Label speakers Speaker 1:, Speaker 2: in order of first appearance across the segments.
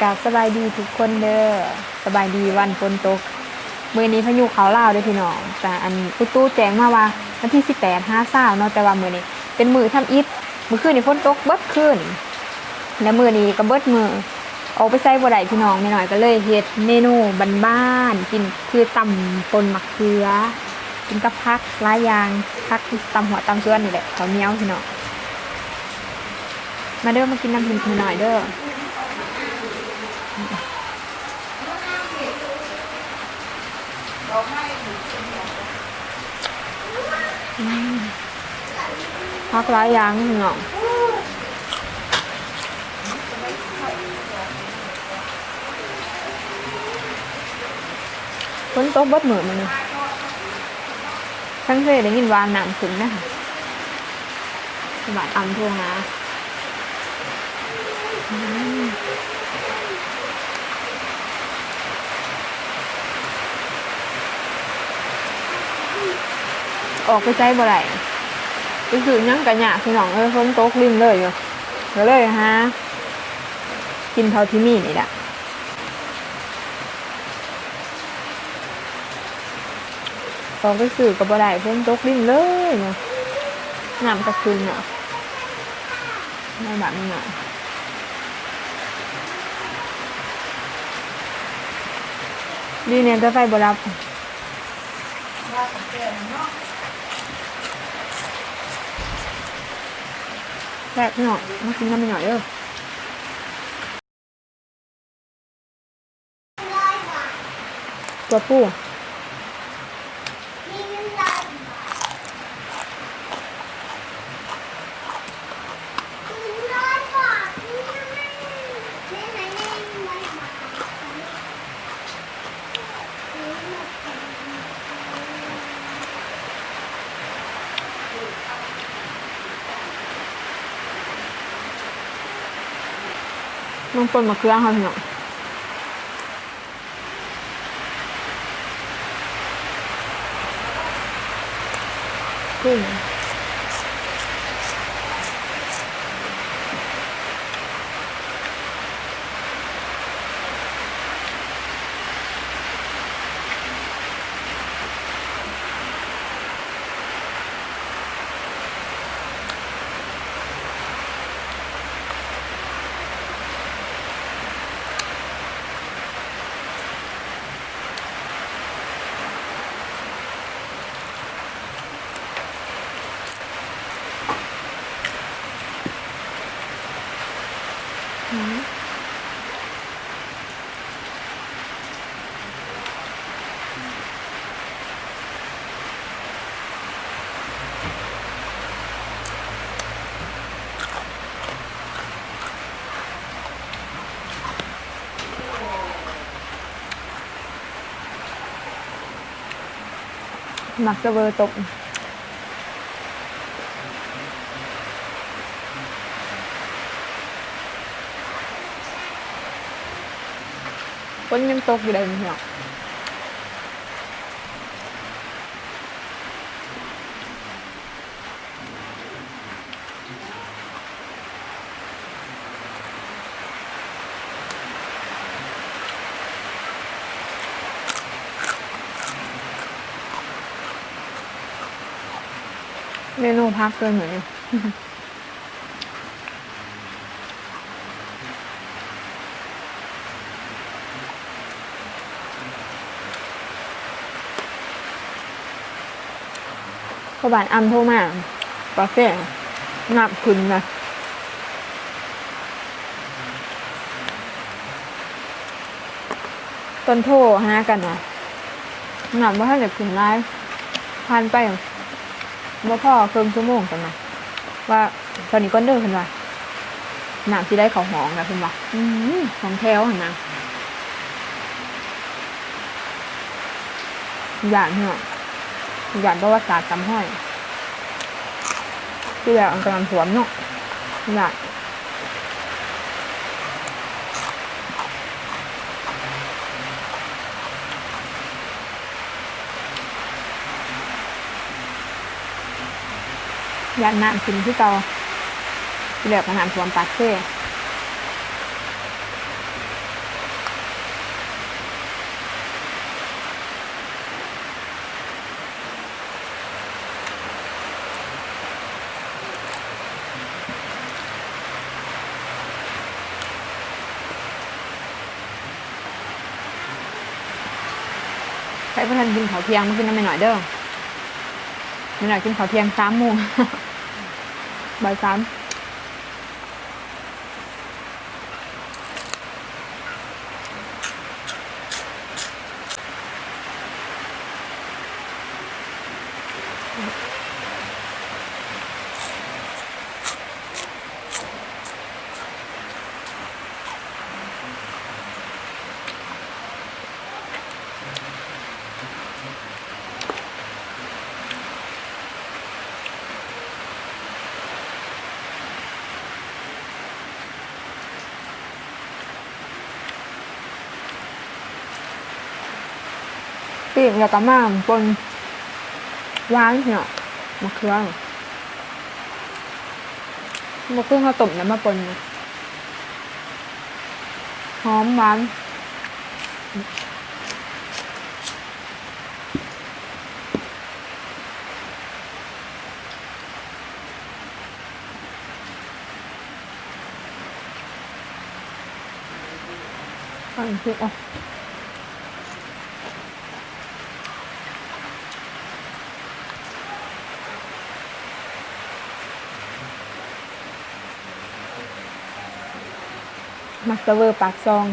Speaker 1: กราบสบายดีทุกคนเด้อสบายดีวันฝนตกมื้อนี้พายุเขาลาวเด้อพี่น้องแต่อันอุตุแจ้งมาว่าวันที่18-20เนาะแต่ว่ามื้อนี้เป็นมื้อทำอิฐมื้อคืนนี่ฝนตกเบิดคืนแล้วมื้อนี้ก็เบิดมื้อออกไปใส่บ่ได้พี่น้องแม่น้อยก็เลยเฮ็ดเมนูบ้านๆกินคือตำป่นมะเขือกินกับผักหลายอย่างผักตำหัวตำเกลือนี่แหละข้าวเหนียวพี่น้องมาเด้อมากินน้ำพริกหน่อยเด้อพักหลายอย่างพี่น้องฝนตกเบิดมื้อมื้อนี้ทั้งเทได้ยินว่าน้ำขึ้นนะคะบาดอ่ำท่วงนะออกไปใช้บ่ได้ก็คือยังกะหยาพี่น้องฝนตกริมเลยอยู่ก็เลยฮะกินเท่าที่มีนี่แหละออกไปซื้อกับบ่ได้ฝนตกริมเลยเนาะน้ำกระชุนเนาะไม่แบบนี้เนาะดีเนี่ยจะไฟบ่รับแซ่บหน่อยมากินน้ำหน่อยเด้อตัวผู้น้องปนมะเขือค่ะพี่น้องกุ้งหมักจะเบอร์ตกฝนยังตกอยู่เลยพี่น้องเมนูพักเกินเหมือนพอบานอัมโทรมาปลาเสี่ยงนับขึ้นนะต้นโทรหากันนะนับว่าถ้าเด็กขึ้นไลฟ์ผ่านไปว่าพ่อเพิ่มชั่วโมงกันนะว่าตอนนี้ก็เดินขึ้นว่าหนักที่ได้เขาหองนะคุณว่าของแถวนะหยาดเหรอหยาดประวัติศาสตร์จำห้อยที่แบบอันกำลังสวมเนาะหยาดยานน้ำขึ้นที่เก่าที่แบบอาหารสวนปากเซ่ รบ่ทันกินข้าวเที่ยงมากินน้ำไม่หน่อยเด้อไม่หน่อยกินข้าวเที่ยง3 โมง บ่าย 3ปีกแล้วก็มาปนหวานเนาะมะเขือมะเขือเขาต้มแล้วมาปนหอมหวานอันนี้อ่ะมักจะเวอร์ปากซอง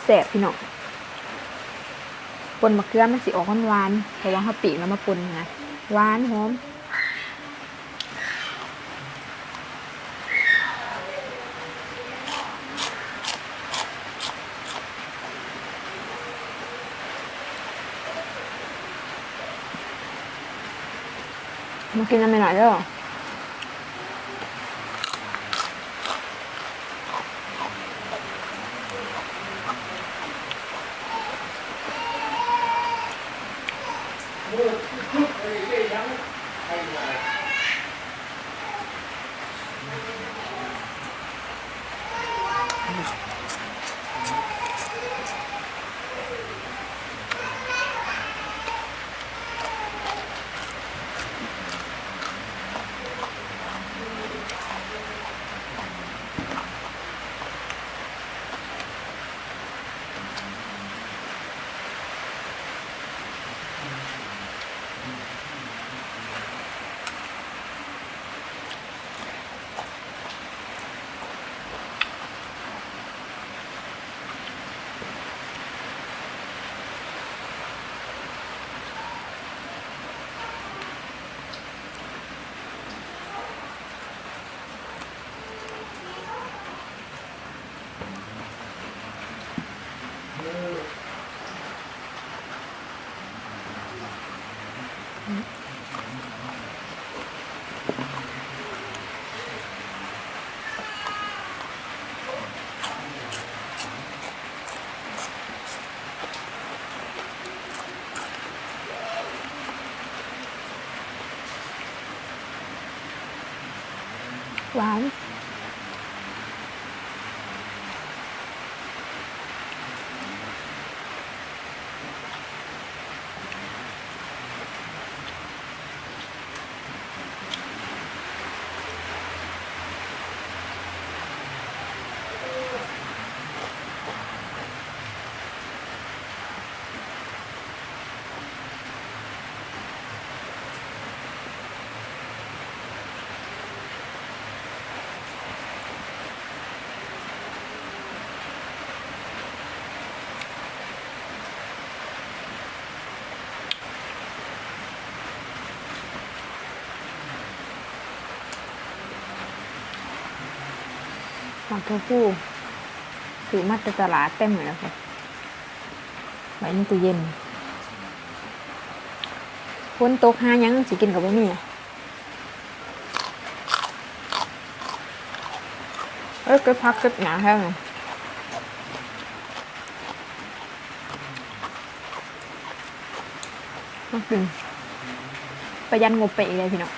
Speaker 1: แสบพี่น้องปนมะเขือมันสิออกหวานๆเพราะว่าเขาปีกแล้วมาปนนะหวานหอมมากินน้ำไม่หน่อยเด้อหวานหมักตัวผู้ซื้อมาจากตลาดเต็มเลยแล้วค่ะไว้ในตู้เย็นฝนตกหายังสิกินกับบ่มี ก็พักก็หนาแห้งมากินประหยัดงบไปอีกเลยพี่น้อง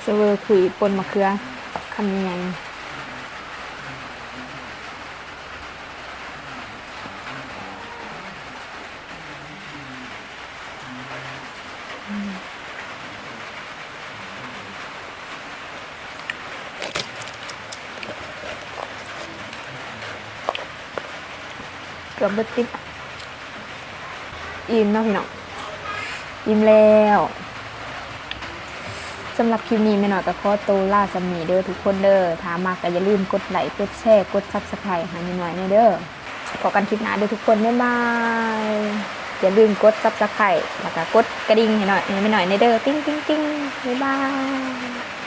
Speaker 1: เซเวอร์คุยปนมะเขือคำยังไงเกือบเบิดติดอิ่มเนาะพี่น้องอิ่มแล้วสำหรับคลิปนี้แม่หน่อยก็ขอตัวลาสำนีเด้อทุกคนเด้อถ้ามักก็อย่าลืมกดไลค์กดแชร์กด Subscribe ให้แม่หน่อยเด้อพบกันคลิปหน้าเด้อทุกคนบ๊ายบายอย่าลืมกด Subscribe แล้วก็กดกระดิ่งให้หน่อยแม่หน่อยเด้อติ๊งติ๊งติ๊งบ๊ายบาย